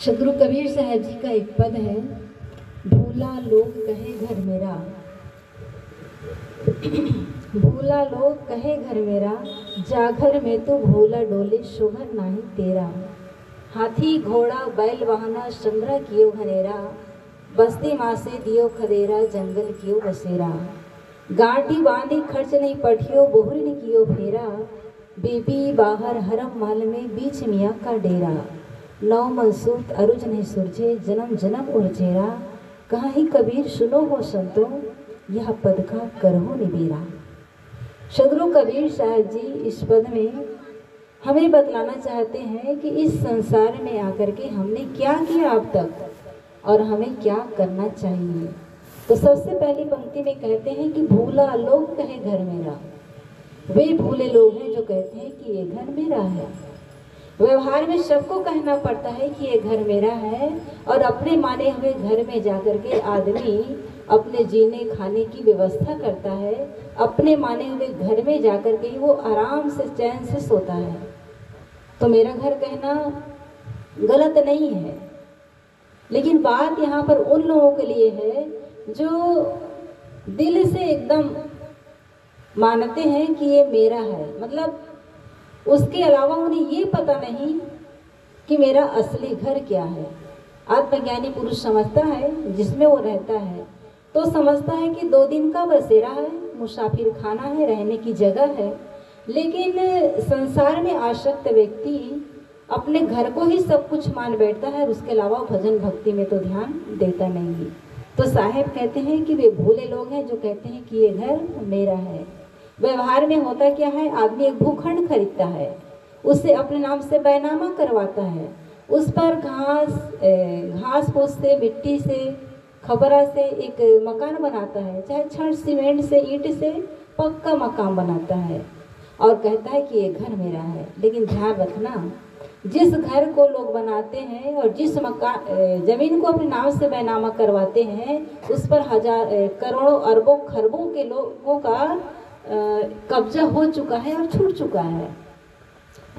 सदगुरु कबीर साहब जी का एक पद है, भूला लोग कहे घर मेरा, भूला लोग कहे घर मेरा, जाघर में तो भूला डोले शोभर नाही तेरा। हाथी घोड़ा बैल वाहना संग्रह कियो घनेरा, बस्ती मासे दियो खदेरा, जंगल कियो बसेरा। गांठी बांधी खर्च नहीं पठियो, बोहरी ने कियो फेरा, बेबी बाहर हरम माल में बीच मियाँ का डेरा। नौ मनसूत अरुज नहीं सुरझे, जन्म जन्म उर्जेरा, कहाँ ही कबीर सुनो हो संतो, यह पद का करहो निबेरा। सदगुरु कबीर साहब जी इस पद में हमें बतलाना चाहते हैं कि इस संसार में आकर के हमने क्या किया अब तक और हमें क्या करना चाहिए। तो सबसे पहली पंक्ति में कहते हैं कि भूला लोग कहे घर मेरा। वे भूले लोग हैं जो कहते हैं कि ये घर मेरा है। व्यवहार में सबको कहना पड़ता है कि ये घर मेरा है, और अपने माने हुए घर में जाकर के आदमी अपने जीने खाने की व्यवस्था करता है। अपने माने हुए घर में जाकर के वो आराम से चैन से सोता है। तो मेरा घर कहना गलत नहीं है, लेकिन बात यहाँ पर उन लोगों के लिए है जो दिल से एकदम मानते हैं कि ये मेरा है, मतलब उसके अलावा उन्हें ये पता नहीं कि मेरा असली घर क्या है। आत्मज्ञानी पुरुष समझता है जिसमें वो रहता है, तो समझता है कि 2 दिन का बसेरा है, मुसाफिर खाना है, रहने की जगह है। लेकिन संसार में आसक्त व्यक्ति अपने घर को ही सब कुछ मान बैठता है, उसके अलावा भजन भक्ति में तो ध्यान देता नहीं। तो साहेब कहते हैं कि वे भूले लोग हैं जो कहते हैं कि ये घर मेरा है। व्यवहार में होता क्या है, आदमी एक भूखंड खरीदता है, उससे अपने नाम से बैनामा करवाता है, उस पर घास फूस से, मिट्टी से, खबरा से एक मकान बनाता है, चाहे छड़ सीमेंट से, ईंट से पक्का मकान बनाता है और कहता है कि ये घर मेरा है। लेकिन ध्यान रखना, जिस घर को लोग बनाते हैं और जिस मकान जमीन को अपने नाम से बैनामा करवाते हैं, उस पर करोड़ों अरबों खरबों के लोगों का कब्जा हो चुका है और छूट चुका है।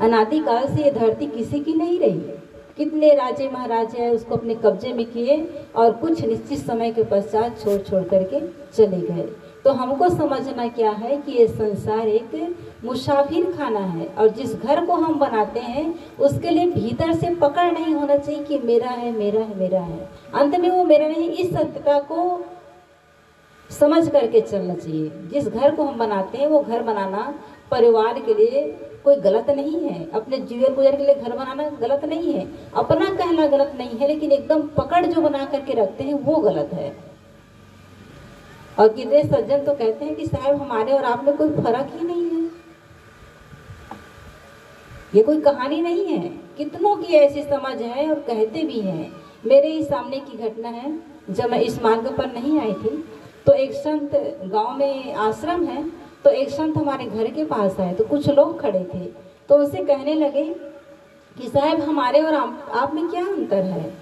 अनादिकाल से ये धरती किसी की नहीं रही। कितने राजे महाराजे हैं उसको अपने कब्जे में किए और कुछ निश्चित समय के पश्चात छोड़ छोड़ करके चले गए। तो हमको समझना क्या है कि ये संसार एक मुसाफिर खाना है, और जिस घर को हम बनाते हैं उसके लिए भीतर से पकड़ नहीं होना चाहिए कि मेरा है, मेरा है, मेरा है। अंत में वो मेरा नहीं, इस सत्यता को समझ करके चलना चाहिए। जिस घर को हम बनाते हैं वो घर बनाना परिवार के लिए कोई गलत नहीं है, अपने जीवन गुजर के लिए घर बनाना गलत नहीं है, अपना कहना गलत नहीं है, लेकिन एकदम पकड़ जो बना करके रखते हैं वो गलत है। और कितने सज्जन तो कहते हैं कि साहब हमारे और आप में कोई फर्क ही नहीं है। ये कोई कहानी नहीं है, कितनों की ऐसी समझ है और कहते भी हैं। मेरे ही सामने की घटना है, जब मैं इस मार्ग पर नहीं आई थी तो एक संत, गांव में आश्रम है, तो एक संत हमारे घर के पास आए, तो कुछ लोग खड़े थे, तो उनसे कहने लगे कि साहब हमारे और आप में क्या अंतर है।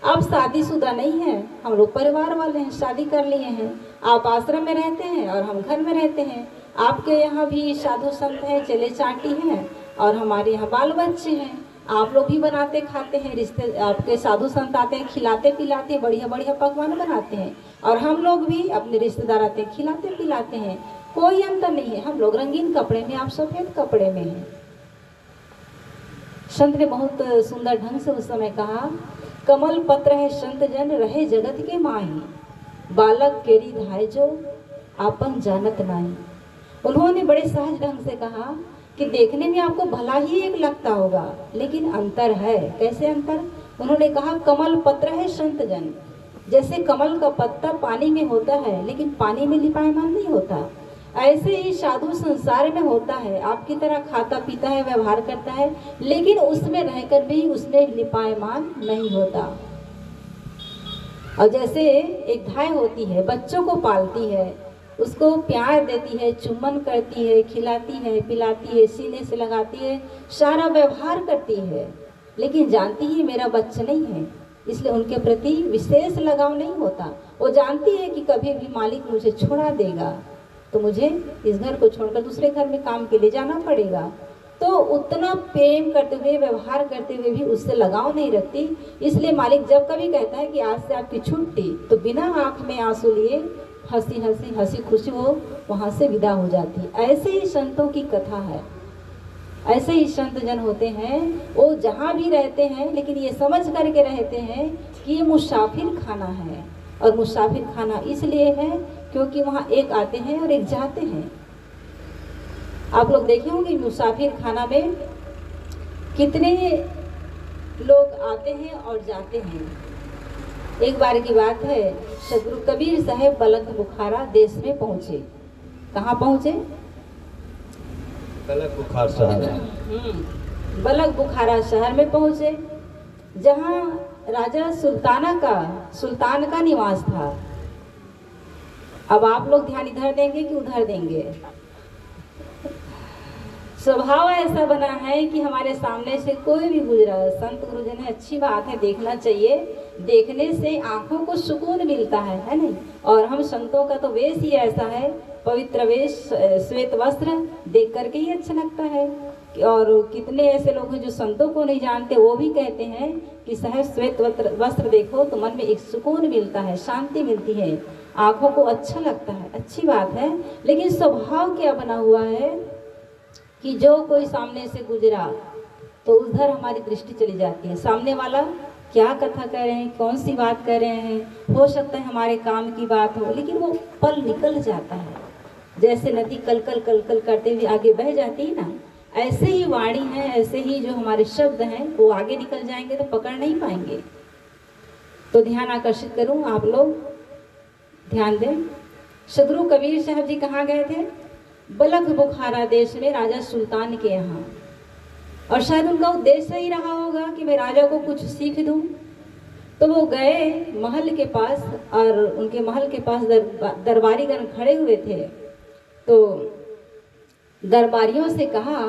आप शादीशुदा नहीं हैं, हम लोग परिवार वाले हैं, शादी कर लिए हैं। आप आश्रम में रहते हैं और हम घर में रहते हैं। आपके यहाँ भी साधु संत हैं, चले चाटी हैं, और हमारे यहाँ बाल बच्चे हैं। आप लोग भी बनाते खाते हैं, रिश्ते आपके साधु संत आते हैं, खिलाते पिलाते, बढ़िया बढ़िया पकवान बनाते हैं, और हम लोग भी अपने रिश्तेदार आते हैं, खिलाते पिलाते हैं। कोई अंतर नहीं है, हम लोग रंगीन कपड़े में, आप सफेद कपड़े में हैं। संत ने बहुत सुंदर ढंग से उस समय कहा, कमल पत्र है संत जन रहे जगत के माही, बालक केरी धाय जो आपन जानत नाही। उन्होंने बड़े सहज ढंग से कहा कि देखने में आपको भला ही एक लगता होगा, लेकिन अंतर है। कैसे अंतर? उन्होंने कहा कमल पत्र है संत जन, जैसे कमल का पत्ता पानी में होता है लेकिन पानी में लिपायमान नहीं होता, ऐसे ही साधु संसार में होता है। आपकी तरह खाता पीता है, व्यवहार करता है, लेकिन उसमें रहकर भी उसमें लिपायमान नहीं होता। और जैसे एक गाय होती है, बच्चों को पालती है, उसको प्यार देती है, चुम्बन करती है, खिलाती है, पिलाती है, सीने से लगाती है, सारा व्यवहार करती है, लेकिन जानती ही मेरा बच्चा नहीं है, इसलिए उनके प्रति विशेष लगाव नहीं होता। वो जानती है कि कभी भी मालिक मुझे छोड़ा देगा तो मुझे इस घर को छोड़कर दूसरे घर में काम के लिए जाना पड़ेगा। तो उतना प्रेम करते हुए, व्यवहार करते हुए भी उससे लगाव नहीं रखती। इसलिए मालिक जब कभी कहता है कि आज से आपकी छुट्टी, तो बिना आंख में आंसू लिए हंसी हंसी हंसी खुशी वो वहाँ से विदा हो जाती है। ऐसे ही संतों की कथा है, ऐसे ही संत जन होते हैं, वो जहाँ भी रहते हैं लेकिन ये समझ करके रहते हैं कि ये मुसाफिर खाना है। और मुसाफिर खाना इसलिए है क्योंकि वहाँ एक आते हैं और एक जाते हैं। आप लोग देखे होंगे मुसाफिर खाना में कितने लोग आते हैं और जाते हैं। एक बार की बात है, सदगुरु कबीर साहब बलख बुखारा देश में पहुँचे। कहाँ पहुँचे? बलख बुखार शहर। बलख बुखारा शहर में पहुँचे, जहाँ राजा सुल्तान का निवास था। अब आप लोग ध्यान इधर देंगे कि उधर देंगे? स्वभाव ऐसा बना है कि हमारे सामने से कोई भी गुजरा, संत गुरुजन है, अच्छी बात है, देखना चाहिए। देखने से आंखों को सुकून मिलता है नहीं? और हम संतों का तो वेश ही ऐसा है, पवित्र वेश, श्वेत वस्त्र देख करके ही अच्छा लगता है। और कितने ऐसे लोग हैं जो संतों को नहीं जानते, वो भी कहते हैं कि साहब श्वेत वस्त्र देखो तो मन में एक सुकून मिलता है, शांति मिलती है, आंखों को अच्छा लगता है, अच्छी बात है। लेकिन स्वभाव क्या बना हुआ है कि जो कोई सामने से गुजरा तो उधर हमारी दृष्टि चली जाती है। सामने वाला क्या कथा कर रहे हैं, कौन सी बात कर रहे हैं, हो सकता है हमारे काम की बात हो, लेकिन वो पल निकल जाता है। जैसे नदी कल कल करते हुए आगे बह जाती है ना, ऐसे ही वाणी है, ऐसे ही जो हमारे शब्द हैं वो आगे निकल जाएंगे तो पकड़ नहीं पाएंगे। तो ध्यान आकर्षित करूं, आप लोग ध्यान दें। सदगुरु कबीर साहब जी कहाँ गए थे? बलख बुखारा देश में राजा सुल्तान के यहाँ। और शायद उनका उद्देश्य ही रहा होगा कि मैं राजा को कुछ सीख दूं। तो वो गए महल के पास, और उनके महल के पास दरबारीगण खड़े हुए थे। तो दरबारियों से कहा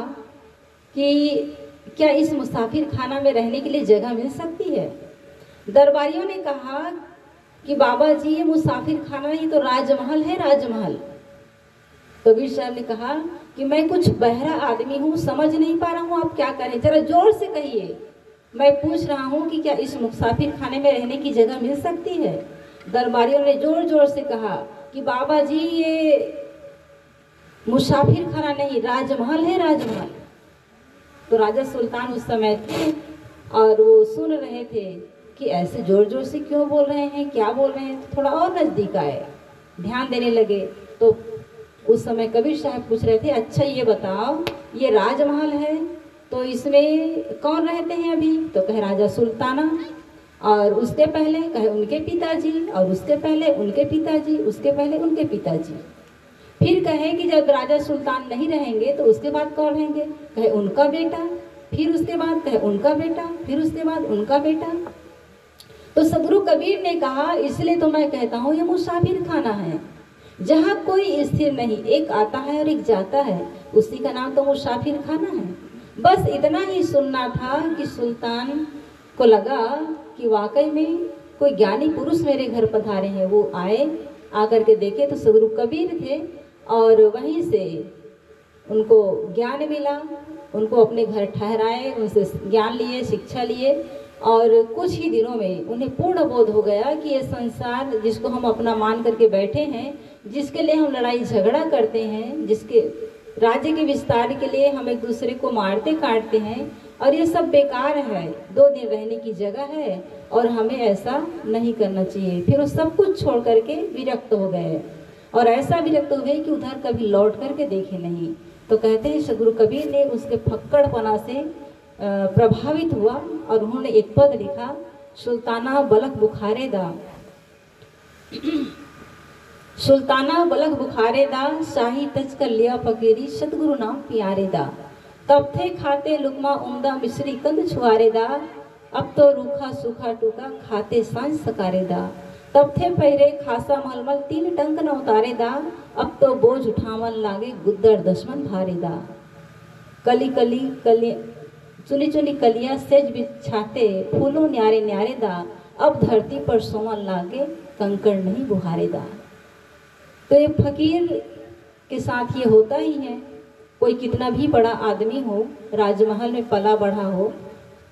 कि क्या इस मुसाफिर खाना में रहने के लिए जगह मिल सकती है? दरबारियों ने कहा कि बाबा जी ये मुसाफिर खाना ही तो राजमहल है, राजमहल। कबीर साहब ने कहा कि मैं कुछ बहरा आदमी हूँ, समझ नहीं पा रहा हूँ, आप क्या करें, जरा जोर से कहिए। मैं पूछ रहा हूँ कि क्या इस मुसाफिर खाने में रहने की जगह मिल सकती है? दरबारियों ने जोर जोर से कहा कि बाबा जी ये मुसाफिर खाना नहीं, राजमहल है, राजमहल। तो राजा सुल्तान उस समय थे और वो सुन रहे थे कि ऐसे जोर जोर से क्यों बोल रहे हैं, क्या बोल रहे हैं। तो थोड़ा और नज़दीक आए, ध्यान देने लगे। तो उस समय कबीर साहब पूछ रहे थे, अच्छा ये बताओ, ये राजमहल है तो इसमें कौन रहते हैं अभी? तो कहे राजा सुल्ताना, और उसके पहले कहे उनके पिताजी, और उसके पहले उनके पिताजी, उसके पहले उनके पिताजी। फिर कहे कि जब राजा सुल्तान नहीं रहेंगे तो उसके बाद कौन रहेंगे? कहे उनका बेटा, फिर उसके बाद कहे उनका बेटा, फिर उसके बाद उनका बेटा। तो सदगुरु कबीर ने कहा, इसलिए तो मैं कहता हूँ ये मुसाफिर खाना है, जहाँ कोई स्थिर नहीं, एक आता है और एक जाता है, उसी का नाम तो मुसाफिर खाना है। बस इतना ही सुनना था कि सुल्तान को लगा कि वाकई में कोई ज्ञानी पुरुष मेरे घर पधारे हैं। वो आए, आकर के देखे तो सदगुरु कबीर थे, और वहीं से उनको ज्ञान मिला, उनको अपने घर ठहराए, उनसे ज्ञान लिए, शिक्षा लिए, और कुछ ही दिनों में उन्हें पूर्ण बोध हो गया कि ये संसार जिसको हम अपना मान करके बैठे हैं, जिसके लिए हम लड़ाई झगड़ा करते हैं, जिसके राज्य के विस्तार के लिए हम एक दूसरे को मारते काटते हैं, और ये सब बेकार है, 2 दिन रहने की जगह है और हमें ऐसा नहीं करना चाहिए। फिर वो सब कुछ छोड़ करके विरक्त हो गए, और ऐसा विरक्त हो गए कि उधर कभी लौट करके देखे नहीं। तो कहते हैं सदगुरु कबीर ने उसके फक्कड़पना से प्रभावित हुआ, और उन्होंने एक पद लिखा, सुल्ताना बलख बुखारे दा, सुल्ताना बलख बुखारे दा, शाही तज कर लिया फकीरी, सतगुरु नाम प्यारे दा। तब थे खाते लुकमा उमदा मिश्री कंद छुआरे दा, अब तो रूखा सूखा टूका खाते सांझ सकारे दा। तब थे पहरे खासा मलमल 3 टंक न उतारे दा, अब तो बोझ उठावन लागे गुद्दर दुश्मन भारे दा। कली कली कली चुनी चुनी कलियां सेज बिछाते फूलों न्यारे न्यारे दा, अब धरती पर सोवन लागे कंकड़ नहीं बुहारे दा। तो ये फकीर के साथ ये होता ही है कोई कितना भी बड़ा आदमी हो, राजमहल में पला बढ़ा हो,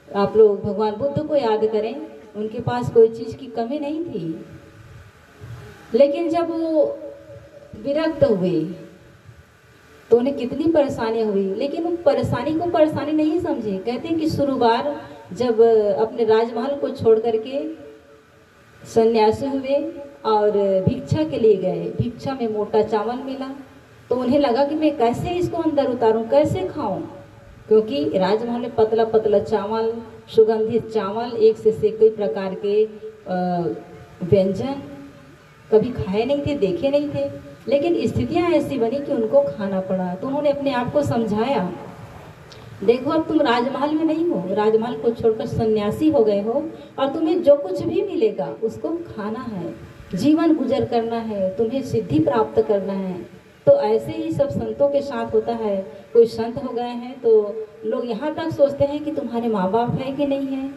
आप लोग भगवान बुद्ध को याद करें, उनके पास कोई चीज़ की कमी नहीं थी। लेकिन जब वो विरक्त हुए तो उन्हें कितनी परेशानियाँ हुई, लेकिन वो परेशानी को परेशानी नहीं समझे। कहते हैं कि शुरुआत जब अपने राजमहल को छोड़ करके सन्यासी हुए और भिक्षा के लिए गए, भिक्षा में मोटा चावल मिला तो उन्हें लगा कि मैं कैसे इसको अंदर उतारूं, कैसे खाऊं, क्योंकि राजमहल में पतला पतला चावल, सुगंधित चावल, एक से कई प्रकार के व्यंजन कभी खाए नहीं थे, देखे नहीं थे। लेकिन स्थितियां ऐसी बनी कि उनको खाना पड़ा। तो उन्होंने अपने आप को समझाया, देखो अब तुम राजमहल में नहीं हो, राजमहल को छोड़कर सन्यासी हो गए हो और तुम्हें जो कुछ भी मिलेगा उसको खाना है, जीवन गुजर करना है, तुम्हें सिद्धि प्राप्त करना है। तो ऐसे ही सब संतों के साथ होता है। कोई संत हो गए हैं तो लोग यहाँ तक सोचते हैं कि तुम्हारे माँ बाप है कि नहीं है,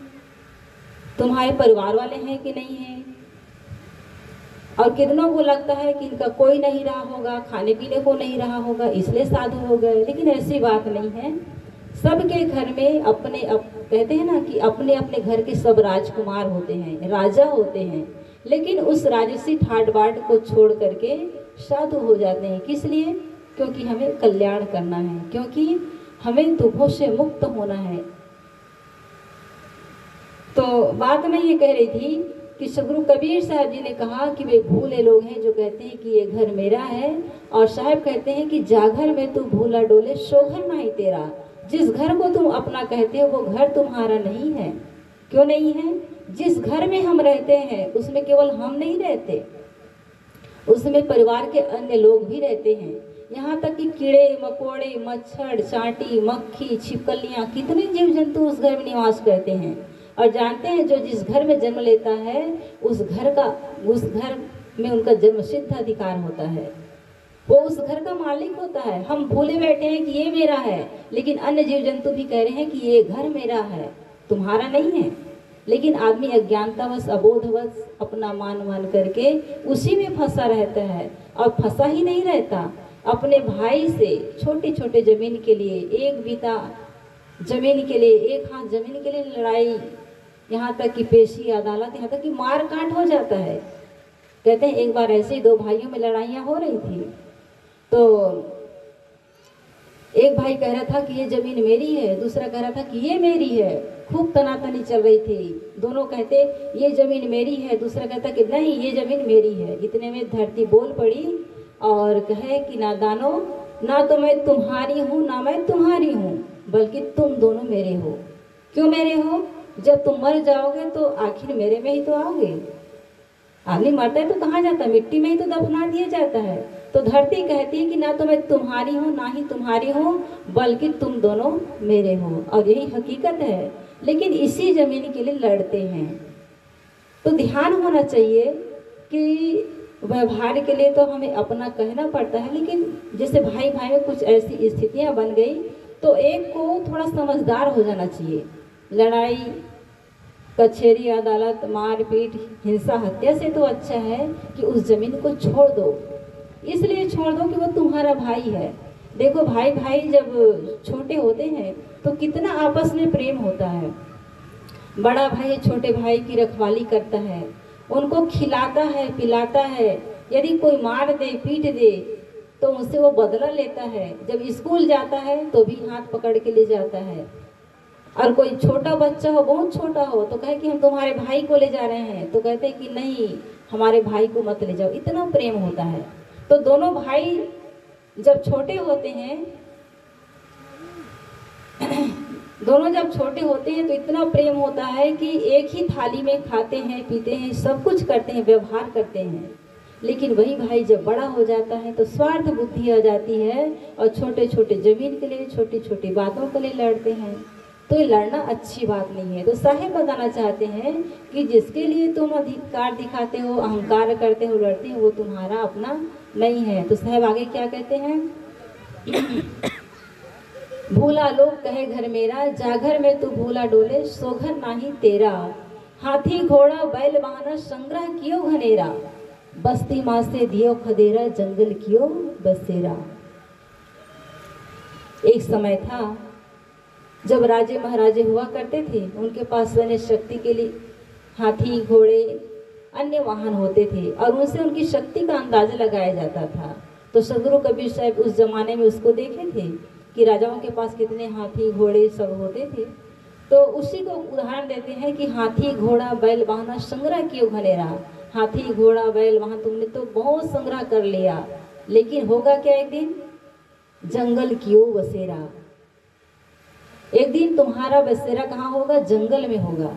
तुम्हारे परिवार वाले हैं कि नहीं है, और कितनों को लगता है कि इनका कोई नहीं रहा होगा, खाने पीने को नहीं रहा होगा, इसलिए साधु हो गए। लेकिन ऐसी बात नहीं है। सबके घर में कहते हैं ना कि अपने अपने घर के सब राजकुमार होते हैं, राजा होते हैं, लेकिन उस राजसी ठाट बाट को छोड़ करके साधु हो जाते हैं। किस लिए? क्योंकि हमें कल्याण करना है, क्योंकि हमें दुखों से मुक्त होना है। तो बात मैं ये कह रही थी कि सदगुरु कबीर साहब जी ने कहा कि वे भूले लोग हैं जो कहते हैं कि ये घर मेरा है, और साहब कहते हैं कि जा घर में तू भूला डोले सो घर नहीं तेरा। जिस घर को तुम अपना कहते हो वो घर तुम्हारा नहीं है। क्यों नहीं है? जिस घर में हम रहते हैं उसमें केवल हम नहीं रहते, उसमें परिवार के अन्य लोग भी रहते हैं। यहाँ तक कि कीड़े मकोड़े, मच्छर, चांटी, मक्खी, छिपकलियाँ, कितने जीव जंतु उस घर में निवास करते हैं। और जानते हैं जो जिस घर में जन्म लेता है उस घर में उनका जन्म सिद्ध अधिकार होता है, वो उस घर का मालिक होता है। हम भूले बैठे हैं कि ये मेरा है, लेकिन अन्य जीव जंतु भी कह रहे हैं कि ये घर मेरा है, तुम्हारा नहीं है। लेकिन आदमी अज्ञानतावश, अबोधवश अपना मान करके उसी में फंसा रहता है। और फंसा ही नहीं रहता, अपने भाई से छोटे छोटे जमीन के लिए, एक बीता जमीन के लिए, एक हाथ जमीन के लिए लड़ाई, यहाँ तक कि पेशी अदालत, यहाँ तक कि मार काट हो जाता है। कहते हैं एक बार ऐसे ही दो भाइयों में लड़ाइयाँ हो रही थी, तो एक भाई कह रहा था कि ये जमीन मेरी है, दूसरा कह रहा था कि ये मेरी है। खूब तनातनी चल रही थी, दोनों कहते ये जमीन मेरी है, दूसरा कहता कि नहीं ये जमीन मेरी है। इतने में धरती बोल पड़ी और कहे कि नादानो, ना तो मैं तुम्हारी हूँ ना मैं तुम्हारी हूँ, बल्कि तुम दोनों मेरे हो। क्यों मेरे हो? जब तुम मर जाओगे तो आखिर मेरे में ही तो आओगे। आदमी मरता है तो कहाँ जाता है? मिट्टी में ही तो दफना दिया जाता है। तो धरती कहती है कि ना तो मैं तुम्हारी हूँ ना ही तुम्हारी हूँ, बल्कि तुम दोनों मेरे हो। और यही हकीकत है। लेकिन इसी जमीन के लिए लड़ते हैं। तो ध्यान होना चाहिए कि व्यवहार के लिए तो हमें अपना कहना पड़ता है, लेकिन जैसे भाई भाई में कुछ ऐसी स्थितियाँ बन गई तो एक को थोड़ा समझदार हो जाना चाहिए। लड़ाई, कचहरी, अदालत, मारपीट, हिंसा, हत्या से तो अच्छा है कि उस जमीन को छोड़ दो। इसलिए छोड़ दो कि वो तुम्हारा भाई है। देखो भाई भाई जब छोटे होते हैं तो कितना आपस में प्रेम होता है। बड़ा भाई छोटे भाई की रखवाली करता है, उनको खिलाता है, पिलाता है। यदि कोई मार दे, पीट दे तो उससे वो बदला लेता है। जब स्कूल जाता है तो भी हाथ पकड़ के ले जाता है। और कोई छोटा बच्चा हो, बहुत छोटा हो, तो कहे कि हम तुम्हारे भाई को ले जा रहे हैं, तो कहते हैं कि नहीं हमारे भाई को मत ले जाओ। इतना प्रेम होता है। तो दोनों भाई जब छोटे होते हैं दोनों जब छोटे होते हैं तो इतना प्रेम होता है कि एक ही थाली में खाते हैं, पीते हैं, सब कुछ करते हैं, व्यवहार करते हैं। लेकिन वही भाई जब बड़ा हो जाता है तो स्वार्थ बुद्धि आ जाती है और छोटे छोटे जमीन के लिए, छोटी छोटी बातों के लिए लड़ते हैं। तो ये लड़ना अच्छी बात नहीं है। तो साहेब बताना चाहते हैं कि जिसके लिए तुम अधिकार दिखाते हो, अहंकार करते हो, लड़ते हो, वो तुम्हारा अपना नहीं है। तो साहेब आगे क्या कहते हैं? भूला लोग कहे घर मेरा, जागर में तू भूला डोले सो घर नाही तेरा। हाथी घोड़ा बैल वाहना संग्रह कियो घनेरा, बस्ती माँ से दियो खदेरा, जंगल कियो बसेरा। एक समय था जब राजे महाराजे हुआ करते थे, उनके पास सैन्य शक्ति के लिए हाथी घोड़े अन्य वाहन होते थे और उनसे उनकी शक्ति का अंदाजा लगाया जाता था। तो सदगुरु कबीर साहब उस जमाने में उसको देखे थे कि राजाओं के पास कितने हाथी घोड़े सब होते थे। तो उसी को उदाहरण देते हैं कि हाथी घोड़ा बैल वाहन संग्रह कियो घनेरा। हाथी घोड़ा बैल वाहन तुमने तो बहुत संग्रह कर लिया, लेकिन होगा क्या एक दिन? जंगल कियो बसेरा। एक दिन तुम्हारा बसेरा कहाँ होगा? जंगल में होगा।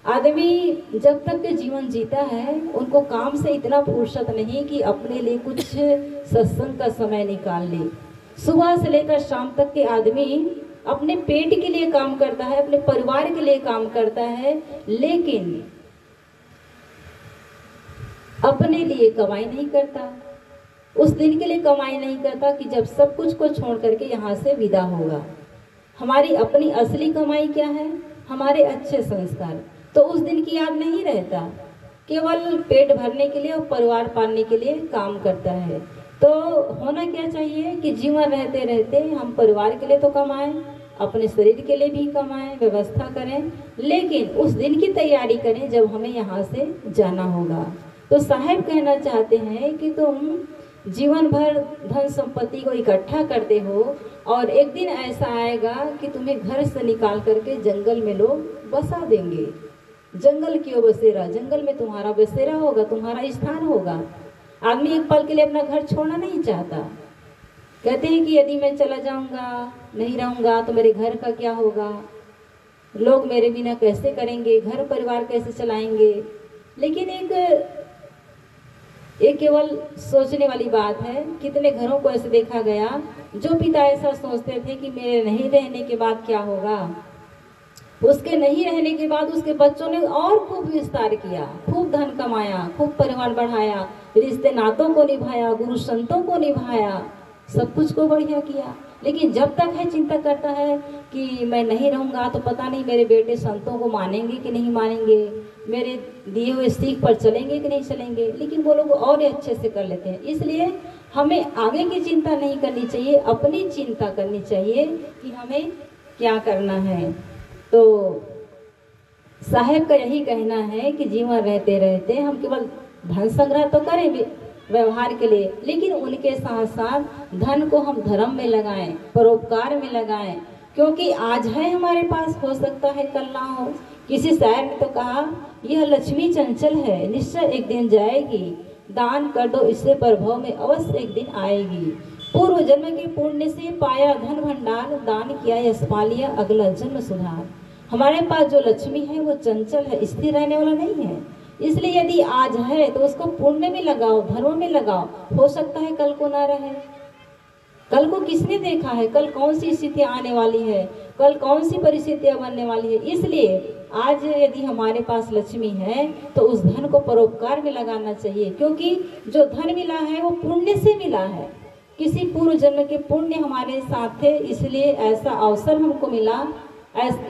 आदमी जब तक के जीवन जीता है उनको काम से इतना फुर्सत नहीं कि अपने लिए कुछ सत्संग का समय निकाल ले। सुबह से लेकर शाम तक के आदमी अपने पेट के लिए काम करता है, अपने परिवार के लिए काम करता है, लेकिन अपने लिए कमाई नहीं करता। उस दिन के लिए कमाई नहीं करता कि जब सब कुछ को छोड़ करके यहाँ से विदा होगा। हमारी अपनी असली कमाई क्या है? हमारे अच्छे संस्कार। तो उस दिन की याद नहीं रहता, केवल पेट भरने के लिए और परिवार पालने के लिए काम करता है। तो होना क्या चाहिए कि जीवन रहते रहते हम परिवार के लिए तो कमाएं, अपने शरीर के लिए भी कमाएं, व्यवस्था करें, लेकिन उस दिन की तैयारी करें जब हमें यहाँ से जाना होगा। तो साहब कहना चाहते हैं कि तुम जीवन भर धन संपत्ति को इकट्ठा करते हो और एक दिन ऐसा आएगा कि तुम्हें घर से निकाल करके जंगल में लोग बसा देंगे। जंगल क्यों बसेरा? जंगल में तुम्हारा बसेरा होगा, तुम्हारा स्थान होगा। आदमी एक पल के लिए अपना घर छोड़ना नहीं चाहता। कहते हैं कि यदि मैं चला जाऊंगा, नहीं रहूंगा तो मेरे घर का क्या होगा, लोग मेरे बिना कैसे करेंगे, घर परिवार कैसे चलाएंगे। लेकिन एक केवल सोचने वाली बात है। कितने घरों को ऐसे देखा गया जो पिता ऐसा सोचते थे कि मेरे नहीं रहने के बाद क्या होगा। उसके नहीं रहने के बाद उसके बच्चों ने और खूब विस्तार किया, खूब धन कमाया, खूब परिवार बढ़ाया, रिश्ते नातों को निभाया, गुरु संतों को निभाया, सब कुछ को बढ़िया किया। लेकिन जब तक है चिंता करता है कि मैं नहीं रहूँगा तो पता नहीं मेरे बेटे संतों को मानेंगे कि नहीं मानेंगे, मेरे दिए हुए सीख पर चलेंगे कि नहीं चलेंगे। लेकिन वो लोग और अच्छे से कर लेते हैं। इसलिए हमें आगे की चिंता नहीं करनी चाहिए, अपनी चिंता करनी चाहिए कि हमें क्या करना है। तो साहब का यही कहना है कि जीवन रहते रहते हम केवल धन संग्रह तो करें व्यवहार के लिए, लेकिन उनके साथ साथ धन को हम धर्म में लगाएं, परोपकार में लगाएं। क्योंकि आज है हमारे पास, हो सकता है कल ना हो। किसी शायर ने तो कहा, यह लक्ष्मी चंचल है, निश्चय एक दिन जाएगी, दान कर दो इससे प्रभाव में अवश्य एक दिन आएगी। पूर्व जन्म के पुण्य से पाया धन भंडार, दान किया यश पा लिया अगला जन्म सुधार। हमारे पास जो लक्ष्मी है वो चंचल है, स्थिर रहने वाला नहीं है। इसलिए यदि आज है तो उसको पुण्य में लगाओ, धर्म में लगाओ। हो सकता है कल को ना रहे। कल को किसने देखा है? कल कौन सी स्थिति आने वाली है, कल कौन सी परिस्थितियां बनने वाली है। इसलिए आज यदि हमारे पास लक्ष्मी है तो उस धन को परोपकार में लगाना चाहिए। क्योंकि जो धन मिला है वो पुण्य से मिला है, किसी पूर्व जन्म के पुण्य हमारे साथ थे, इसलिए ऐसा अवसर हमको मिला,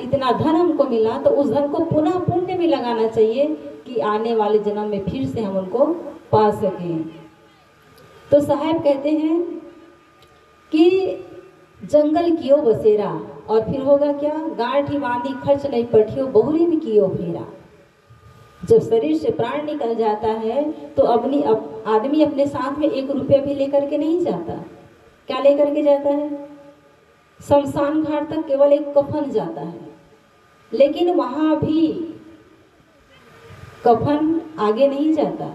इतना धन हमको मिला। तो उस धन को पुनः पुण्य में लगाना चाहिए कि आने वाले जन्म में फिर से हम उनको पा सकें। तो साहब कहते हैं कि जंगल कियो बसेरा, और फिर होगा क्या? गांठी बांधी खर्च नहीं पठियो, बहुरी में कियो फेरा। जब शरीर से प्राण निकल जाता है तो आदमी अपने साथ में 1 रुपया भी लेकर के नहीं जाता। क्या लेकर के जाता है? शमशान घाट तक केवल एक कफन जाता है, लेकिन वहां भी कफन आगे नहीं जाता,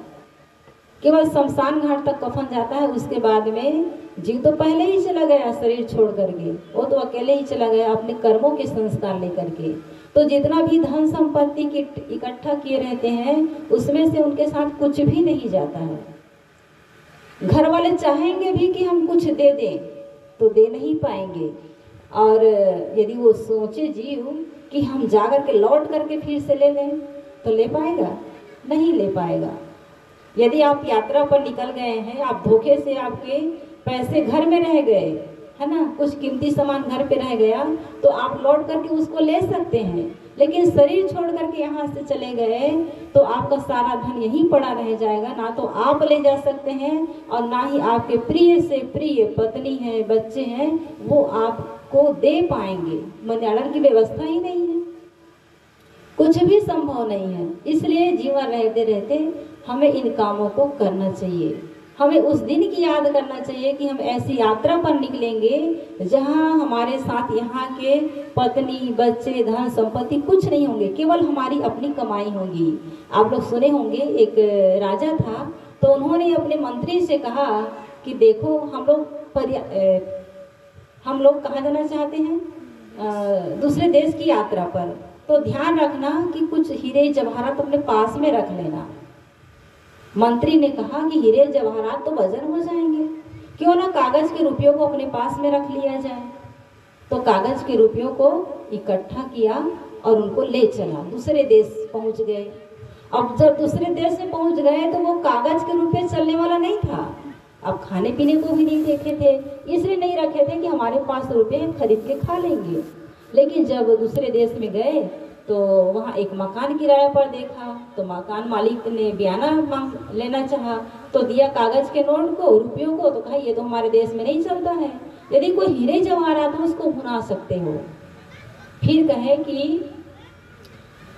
केवल शमशान घाट तक कफन जाता है। उसके बाद में जीव तो पहले ही चला गया शरीर छोड़ करके, वो तो अकेले ही चला गया अपने कर्मों के संस्कार लेकर के। तो जितना भी धन संपत्ति की इकट्ठा किए रहते हैं उसमें से उनके साथ कुछ भी नहीं जाता है। घर वाले चाहेंगे भी कि हम कुछ दे दें तो दे नहीं पाएंगे। और यदि वो सोचे जीव कि हम जाकर के लौट करके फिर से ले लें तो ले पाएगा? नहीं ले पाएगा। यदि आप यात्रा पर निकल गए हैं, आप धोखे से आपके पैसे घर में रह गए, है ना, कुछ कीमती सामान घर पे रह गया तो आप लौट करके उसको ले सकते हैं, लेकिन शरीर छोड़ करके यहाँ से चले गए तो आपका सारा धन यहीं पड़ा रह जाएगा। ना तो आप ले जा सकते हैं और ना ही आपके प्रिय से प्रिय पत्नी है, बच्चे हैं, वो आपको दे पाएंगे। मन्याड़न की व्यवस्था ही नहीं है, कुछ भी संभव नहीं है। इसलिए जीवन रहते रहते हमें इन कामों को करना चाहिए। हमें उस दिन की याद करना चाहिए कि हम ऐसी यात्रा पर निकलेंगे जहां हमारे साथ यहाँ के पत्नी, बच्चे, धन संपत्ति कुछ नहीं होंगे, केवल हमारी अपनी कमाई होगी। आप लोग सुने होंगे, एक राजा था तो उन्होंने अपने मंत्री से कहा कि देखो हम लोग कहाँ जाना चाहते हैं, दूसरे देश की यात्रा पर, तो ध्यान रखना कि कुछ हीरे जवाहरात अपने पास में रख लेना। मंत्री ने कहा कि हीरे जवाहरात तो वजन हो जाएंगे, क्यों ना कागज के रुपयों को अपने पास में रख लिया जाए। तो कागज के रुपयों को इकट्ठा किया और उनको ले चला, दूसरे देश पहुंच गए। अब जब दूसरे देश में पहुंच गए तो वो कागज के रुपये चलने वाला नहीं था। अब खाने पीने को भी नहीं देखे थे, इसलिए नहीं रखे थे कि हमारे पास रुपये खरीद के खा लेंगे। लेकिन जब दूसरे देश में गए तो वहाँ एक मकान किराए पर देखा तो मकान मालिक ने बयाना मांग लेना चाहा तो दिया कागज के नोट को, रुपयों को, तो कहा ये तो हमारे देश में नहीं चलता है, यदि कोई हीरे जवाहरात हो उसको भुना सकते हो। फिर कहे कि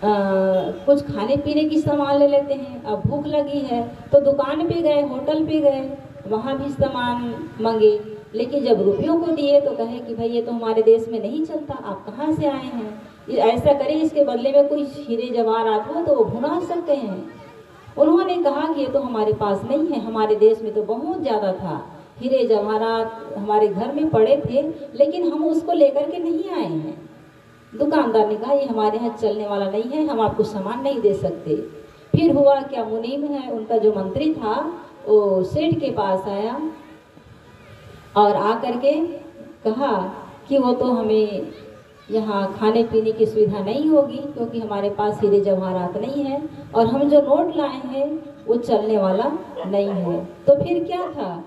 कुछ खाने पीने की सामान ले लेते हैं, अब भूख लगी है तो दुकान पे गए, होटल पे गए, वहाँ भी सामान मांगे, लेकिन जब रुपयों को दिए तो कहे कि भाई ये तो हमारे देश में नहीं चलता, आप कहाँ से आए हैं, ऐसा करें इसके बदले में कोई हीरे जवाहरात हो तो वो भुना सकते हैं। उन्होंने कहा कि ये तो हमारे पास नहीं है, हमारे देश में तो बहुत ज़्यादा था, हीरे जवाहरात हमारे घर में पड़े थे, लेकिन हम उसको लेकर के नहीं आए हैं। दुकानदार ने कहा ये हमारे यहाँ चलने वाला नहीं है, हम आपको सामान नहीं दे सकते। फिर हुआ क्या, मुनीम है उनका जो मंत्री था वो सेठ के पास आया और आकर के कहा कि वो तो हमें यहाँ खाने पीने की सुविधा नहीं होगी क्योंकि हमारे पास हीरे जवाहरात नहीं है और हम जो नोट लाए हैं वो चलने वाला नहीं है। तो फिर क्या था,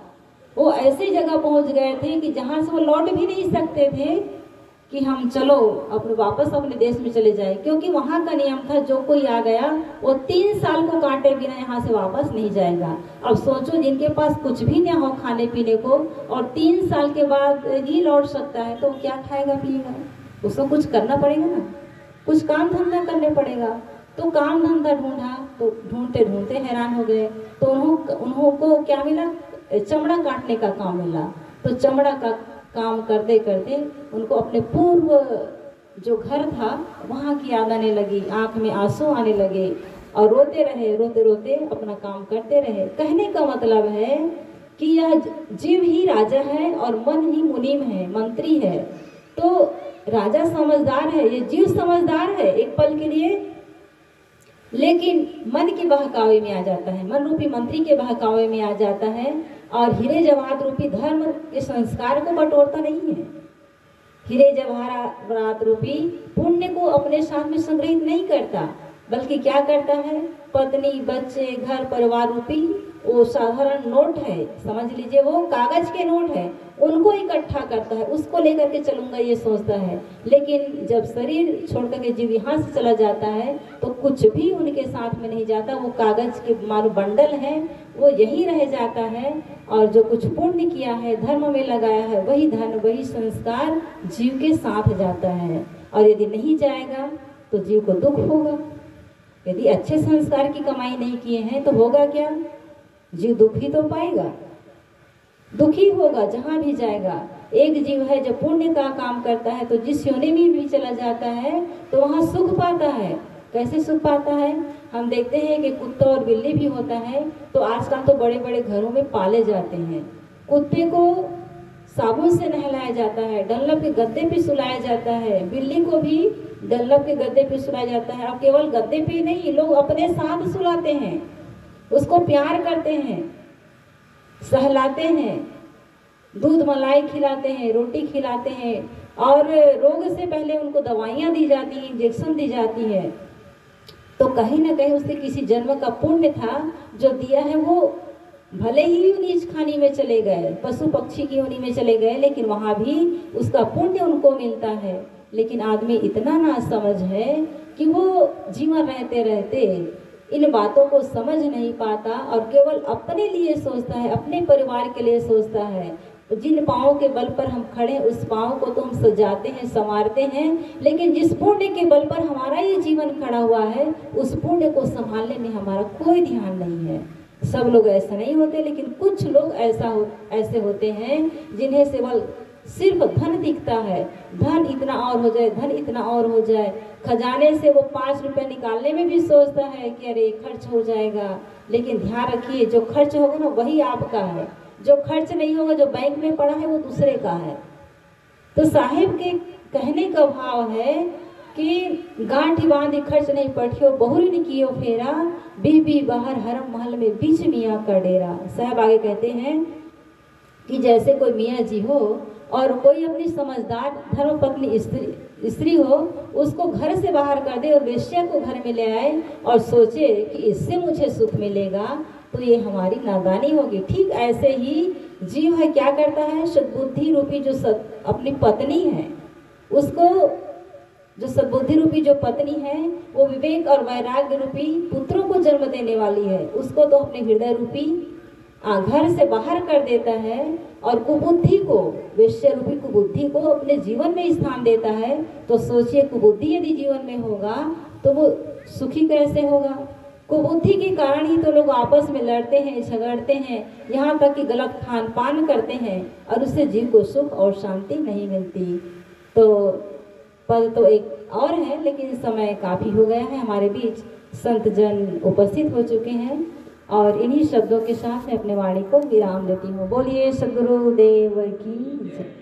वो ऐसी जगह पहुँच गए थे कि जहाँ से वो लौट भी नहीं सकते थे कि हम चलो अपने वापस अपने देश में चले जाए, क्योंकि वहाँ का नियम था जो कोई आ गया वो 3 साल को काटे बिना यहाँ से वापस नहीं जाएगा। अब सोचो जिनके पास कुछ भी ना हो खाने पीने को और 3 साल के बाद ही लौट सकता है तो क्या खाएगा पिएगा, उसको कुछ करना पड़ेगा ना, कुछ काम धंधा करने पड़ेगा। तो काम धंधा ढूंढा तो ढूंढते ढूंढते हैरान हो गए, तो उन्होंने क्या मिला, चमड़ा काटने का काम मिला। तो चमड़ा का काम करते करते उनको अपने पूर्व जो घर था वहाँ की याद आने लगी, आँख में आंसू आने लगे और रोते रहे, रोते रोते अपना काम करते रहे। कहने का मतलब है कि यह जीव ही राजा है और मन ही मुनीम है, मंत्री है। तो राजा समझदार है, ये जीव समझदार है एक पल के लिए, लेकिन मन के बहकावे में आ जाता है, मन रूपी मंत्री के बहकावे में आ जाता है और हीरे जवाहरात रूपी धर्म के संस्कार को बटोरता नहीं है। हीरे जवाहरात रूपी पुण्य को अपने साथ में संग्रहित नहीं करता, बल्कि क्या करता है, पत्नी, बच्चे, घर परिवार रूपी वो साधारण नोट है, समझ लीजिए वो कागज के नोट है, उनको इकट्ठा करता है, उसको लेकर के चलूंगा ये सोचता है। लेकिन जब शरीर छोड़ करके जीव यहाँ से चला जाता है तो कुछ भी उनके साथ में नहीं जाता, वो कागज के मानो बंडल है वो यही रह जाता है और जो कुछ पुण्य किया है, धर्म में लगाया है, वही धन, वही संस्कार जीव के साथ जाता है। और यदि नहीं जाएगा तो जीव को दुख होगा। यदि अच्छे संस्कार की कमाई नहीं किए हैं तो होगा क्या, जीव दुख ही तो पाएगा, दुखी होगा जहाँ भी जाएगा। एक जीव है जो पुण्य का काम करता है तो जिस योनि में भी चला जाता है तो वहाँ सुख पाता है। कैसे सुख पाता है, हम देखते हैं कि कुत्ता और बिल्ली भी होता है, तो आजकल तो बड़े बड़े घरों में पाले जाते हैं। कुत्ते को साबुन से नहलाया जाता है, डंलप के गद्दे पे सुलाया जाता है, बिल्ली को भी डंलप के गद्दे पे सुलाया जाता है। अब केवल गद्दे पे नहीं, लोग अपने साथ सुलाते हैं, उसको प्यार करते हैं, सहलाते हैं, दूध मलाई खिलाते हैं, रोटी खिलाते हैं और रोग से पहले उनको दवाइयाँ दी जाती हैं, इंजेक्शन दी जाती है। तो कहीं ना कहीं उससे किसी जन्म का पुण्य था जो दिया है वो भले ही नीच खानी में चले गए, पशु पक्षी की योनि में चले गए, लेकिन वहाँ भी उसका पुण्य उनको मिलता है। लेकिन आदमी इतना ना समझ है कि वो जीवन रहते रहते इन बातों को समझ नहीं पाता और केवल अपने लिए सोचता है, अपने परिवार के लिए सोचता है। जिन पाँव के बल पर हम खड़े उस पाँव को तो हम सजाते हैं, संवारते हैं, लेकिन जिस पुण्य के बल पर हमारा ये जीवन खड़ा हुआ है उस पुण्य को संभालने में हमारा कोई ध्यान नहीं है। सब लोग ऐसा नहीं होते, लेकिन कुछ लोग ऐसे होते हैं जिन्हें केवल सिर्फ धन दिखता है, धन इतना और हो जाए, धन इतना और हो जाए। खजाने से वो 5 रुपये निकालने में भी सोचता है कि अरे खर्च हो जाएगा, लेकिन ध्यान रखिए जो खर्च होगा ना वही आपका है, जो खर्च नहीं होगा, जो बैंक में पड़ा है वो दूसरे का है। तो साहिब के कहने का भाव है कि गांठी बांधी खर्च नहीं पठियो, बहुरी ने कियो फेरा, बीबी बाहर हरम महल में बीच मियाँ का डेरा। साहब आगे कहते हैं कि जैसे कोई मियाँ जी हो और कोई अपनी समझदार धर्मपत्नी स्त्री हो, उसको घर से बाहर कर दे और वेश्या को घर में ले आए और सोचे कि इससे मुझे सुख मिलेगा, तो ये हमारी नादानी होगी। ठीक ऐसे ही जीव है क्या करता है, सद्बुद्धि रूपी जो अपनी पत्नी है उसको, जो सद्बुद्धि रूपी जो पत्नी है वो विवेक और वैराग्य रूपी पुत्रों को जन्म देने वाली है, उसको तो अपने हृदय रूपी घर से बाहर कर देता है और कुबुद्धि को, वेश्या रूपी कुबुद्धि को अपने जीवन में स्थान देता है। तो सोचिए कुबुद्धि यदि जीवन में होगा तो वो सुखी कैसे होगा। कुबुद्धि के कारण ही तो लोग आपस में लड़ते हैं, झगड़ते हैं, यहाँ तक कि गलत खान पान करते हैं और उससे जीव को सुख और शांति नहीं मिलती। तो पद तो एक और है, लेकिन समय काफ़ी हो गया है, हमारे बीच संत जन उपस्थित हो चुके हैं और इन्हीं शब्दों के साथ मैं अपने वाणी को विराम देती हूँ। बोलिए सद्गुरुदेव की जय।